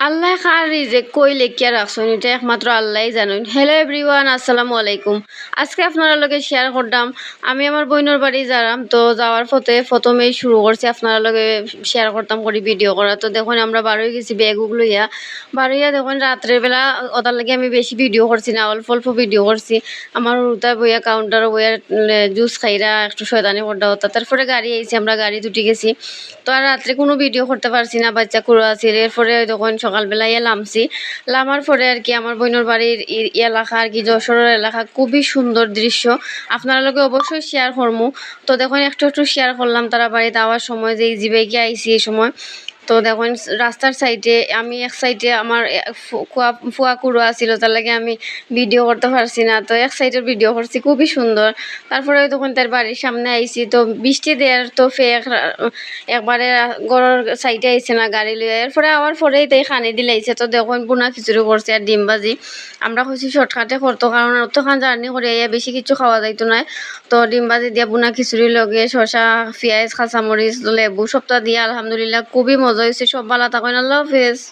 আল্লাহ কার রিজেক কই লেখিয়া রাখছেন এটা একমাত্র আল্লাহই জানেন। হ্যালো এভরিওয়ান, আসসালামু আলাইকুম। আজকে আপনারা লগে শেয়ার করলাম আমি আমার বোনের বাড়ি যারাম, তো যাওয়ার পথে প্রথমেই শুরু করছি আপনারা লগে শেয়ার করতাম করি ভিডিও করা। তো দেখুন আমরা বারোই গেছি ব্যাগুগ লইয়া, বারোইয়া দেখুন রাত্রের বেলা ওটার লাগে আমি বেশি ভিডিও করছি না, অল্প অল্প ভিডিও করছি। আমার উল্টা বইয়া কাউন্টার বইয়া জুস খাইরা একটু শয়তানি করতে হতো। তারপরে গাড়ি আইছি, আমরা গাড়ি দুটি গেছি। তো আর রাত্রে কোনো ভিডিও করতে পারছি না, বাচ্চা কুড়ো আছে। এরপরে তখন সকালবেলা লামছি, লামার পরে আর কি আমার বোনের বাড়ির এলাকা আর কি যশোরের এলাকা খুবই সুন্দর দৃশ্য আপনার লগে অবশ্যই শেয়ার করবো। তো দেখুন একটু একটু শেয়ার করলাম তারা বাড়িতে আওয়ার সময় যে জিবে গিয়ে আইসি এই সময়। তো দেখুন রাস্তার সাইডে আমি এক সাইডে আমার ফুয়া কুড়ো আছিল, তার লাগে আমি ভিডিও করতে পারছি না, তো এক সাইডের ভিডিও করছি খুবই সুন্দর। তারপরে তখন তার বাড়ির সামনে আইছি, তো বৃষ্টি দেওয়ার তো একবারে ঘরের সাইডে আইছে না গাড়ি লইয়া। এরপরে আওয়ার পরেই তাই খানি দিলাইছে। তো দেখুন বুনা খিচুড়ি করছে আর ডিম ভাজি। আমরা খুশি শর্টকাটে করতো, কারণ অতখান জার্নি করে বেশি কিছু খাওয়া যাইতো না। তো ডিম ভাজি দিয়া বুনা খিচুড়ি লগে শসা পেঁয়াজ কাঁচামরিচ লেবু সবটা দিয়ে আলহামদুলিল্লাহ খুবই মজা হয়েছে। সব ভালো থাকেন, আল্লাহ হাফেজ।